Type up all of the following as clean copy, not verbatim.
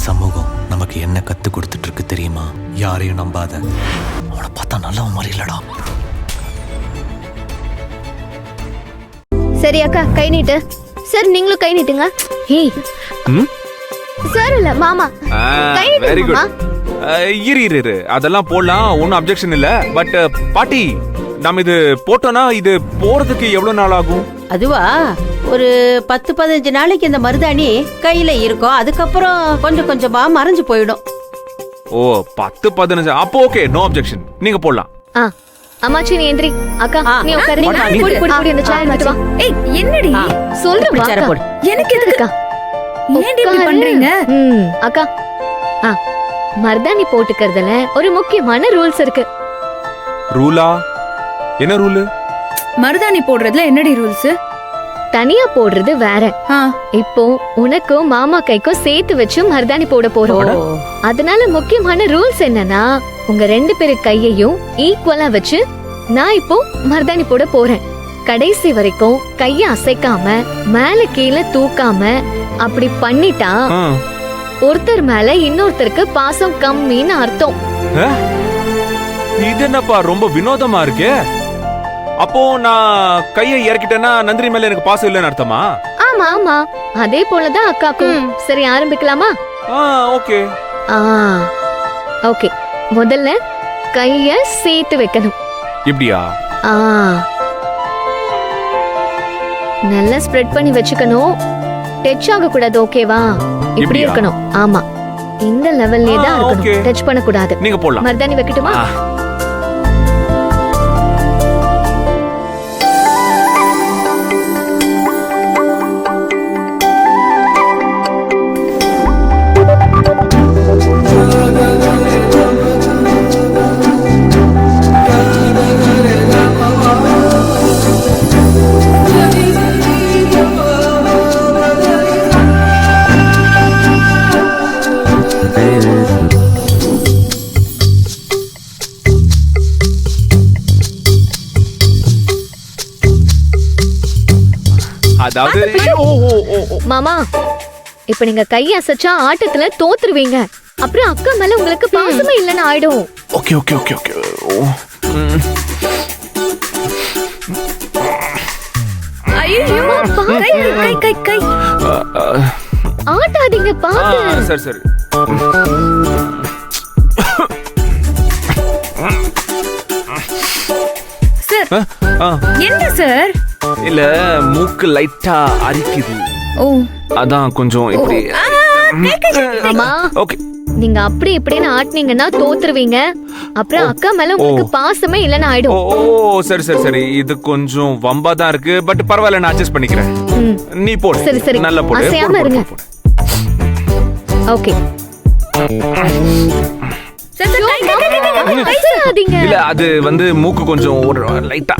சமூகம் நமக்கு என்ன கத்து கொடுத்துட்டு இருக்கு தெரியுமா? யாரையும் நம்பாத. அவனை பார்த்தா நல்லவன் மாதிரி இல்லடா. சரி அக்கா, கை நீட்டு. சார் நீங்களும் கை நீட்டுங்க. ஏய் சார் இல்ல மாமா, கை வெரி நீட்டுமா? குட். இரு அதெல்லாம் போடலாம், ஒன்னும் அப்செக்ஷன் இல்ல. பட் பாட்டி, நம்ம இது போட்டோம்னா இது போறதுக்கு எவ்வளவு நாள் ஆகும்? அதுவா, ஒரு 10-15 நாளைக்கு இந்த மருதாணி கையில இருக்கும். அதுக்கப்புறம் கொஞ்சம் கொஞ்சமா மறைஞ்சு போயிடும். ஓ 10-15, அப்போ ஓகே, நோ அப்செக்ஷன், நீங்க போடலாம். அம்மாச்சி நீ எந்திரி. அக்கா நீ உட்காரு. குடி இந்த சாய் எடுத்து வா. ஏய் என்னடி சொல்றேன் சேர போடு. எனக்கு எதுக்கு ஏன்டி இப்படி பண்றீங்க? அக்கா மர்தானி போட்டுக்கிறதுல ஒரு முக்கியமான ரூல்ஸ் இருக்கு. ரூலா? என்ன ரூல்? மருதாணி போடுறதுல என்னடி ரூல்ஸ்? தனியா போடுறது வேற. இப்போ உனக்கும் மாமா கைக்கும் சேர்த்து வச்சு மருதாணி போட போறோம். அதனால முக்கியமான ரூல்ஸ் என்னன்னா, உங்க 2 பேரு கையையும் ஈக்குவலா வச்சு நான் இப்போ மருதாணி போட போறேன். கடைசி வரைக்கும் கைய அசைக்காம மேல கீழே தூக்காம அப்படி பண்ணிட்டா ஒருத்தர் மேல இன்னொருத்தருக்கு பாசம் கம்மின்னு அர்த்தம். இது என்னப்பா ரொம்ப வினோதமா இருக்கே. அப்போ நான் கையை இறக்கிட்டேன்னா நந்தினி மேல எனக்கு பாசம் இல்லைன்னு அர்த்தமா? ஆமா ஆமா, அதே போலதான் அக்காக்கும். சரி ஆரம்பிக்கலாமா? Okay okay. முதல்ல கைய சேர்த்து வைக்கணும். இப்படியா? நல்லா ஸ்ப்ரெட் பண்ணி வச்சுக்கணும். டச் ஆக கூடாது. ஓகேவா? இப்படி இருக்கணும். ஆமா, இந்த லெவல்லே தான் இருக்கணும். டச் பண்ண கூடாது. நீங்க போடலாம். மர்தானி வைக்கட்டுமா? மாமா, இப்ப நீங்க கைய அசைச்சா ஆட்டத்துல தோத்துருவீங்க. அப்புறம் அக்கா மேல உங்களுக்கு பாசமே இல்லன்னு ஆயிடும். Okay okay okay okay. ஐயோ கை கை கை. ஆட்டாதீங்க பாத்து. சரி சரி. சார் என்ன சார்? இல்ல, மூக்கு லைட்டா அரிக்குது. ஓ அதான் கொஞ்சம் இப்படி. மாமா, ஓகே. நீங்க அப்படி இப்படின்னு ஆட்டினீங்கன்னா தோத்துருவீங்க. அப்புறம் அக்கா மேல உங்களுக்கு பாசமே இல்லன்னு ஆயிடும். ஓ சரி சரி சரி, இது கொஞ்சம் வம்பா தான் இருக்கு. பட் பரவாயில்ல, நான் அட்ஜஸ்ட் பண்ணிக்கிறேன். நீ போடு. சரி சரி, நல்லா போடு. அசையாம இருங்க. ஓகே. இல்ல, அது வந்து மூக்கு கொஞ்சம் லைட்டா.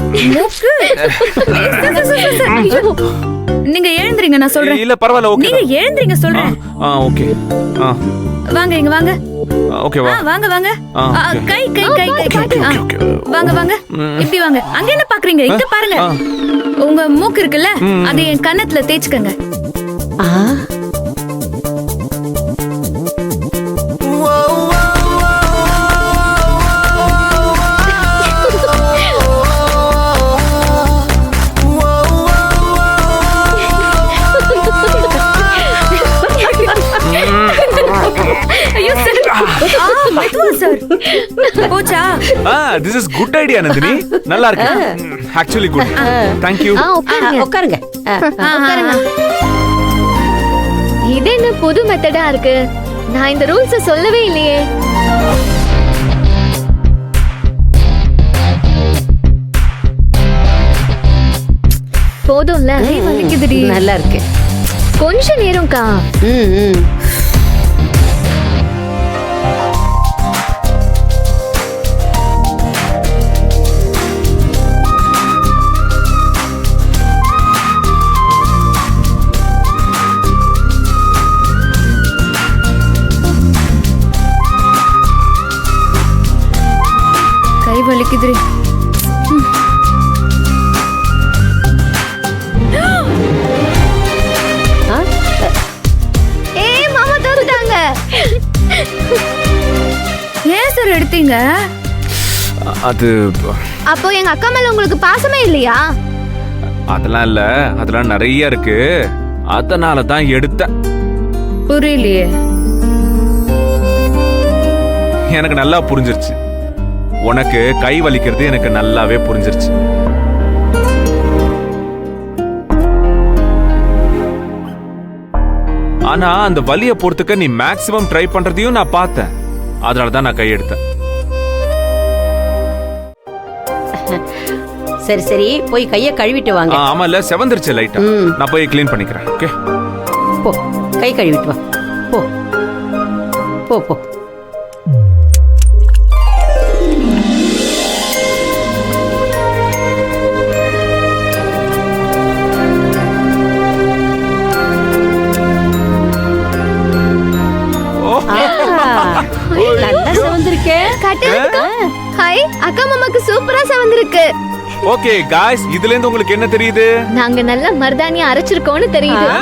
நீங்க எழுந்திரீங்க, நான் சொல்றேன். இல்ல பரவாயில்ல, ஓகே. நீங்க எழுந்திரீங்க சொல்றேன். ஓகே. வாங்க இங்க வாங்க. ஓகே வா. வாங்க வாங்க. கை கை கை கை. வாங்க வாங்க. இப்படி வாங்க. அங்க என்ன பாக்குறீங்க? இங்க பாருங்க. உங்க மூக்கு இருக்குல்ல, அதை என் கன்னத்துல தேய்ச்சுக்கங்க. போச்சா? This is good idea Nandini. நல்லா இருக்கு. Actually good. Thank you. உட்காருங்க. இது என்ன புது மெத்தடா இருக்கு? நான் இந்த ரூல்ஸ் சொல்லவே இல்லையே. போதும்ல? வலிக்குதுடி. நல்லா இருக்கு. கொஞ்ச நேரம்க்கா. கை வலிக்குதுடி. ஏன் சார் எடுத்தீங்க? அது அப்போ எங்க அக்கா மேல உங்களுக்கு பாசமே இல்லையா? அதெல்லாம் இல்ல, அதெல்லாம் நிறைய இருக்கு, அதனால தான் எடுத்தேன். புரியலையே. எனக்கு நல்லா புரிஞ்சிருச்சு. உனக்கு கை வலிக்கிறது எனக்கு நல்லாவே புரிஞ்சிருச்சு. ஆனா அந்த வலியை பொறுத்துக்க நீ மேக்ஸிமம் ட்ரை பண்றதையும் நான் பார்த்தேன். அதனாலதான் நான் கை எடுத்தேன். சரி சரி, போய் கைய கழுவிட்டு வாங்க. ஆமா, இல்ல செவந்துருச்சு லைட்டா. நான் போய் க்ளீன் பண்ணிக்கிறேன். ஓகே, போ, கை கழுவிட்டு வா. போ போ போ. நல்லா செவந்திருக்கே. ஹாய், அக்கா மாமாக்கு சூப்பரா செவந்திருக்கு. ஓகே காய்ஸ், இதுல இருந்து உங்களுக்கு என்ன தெரியுது? நாங்க நல்ல மருதாணி அரைச்சிருக்கோம்னு தெரியுது.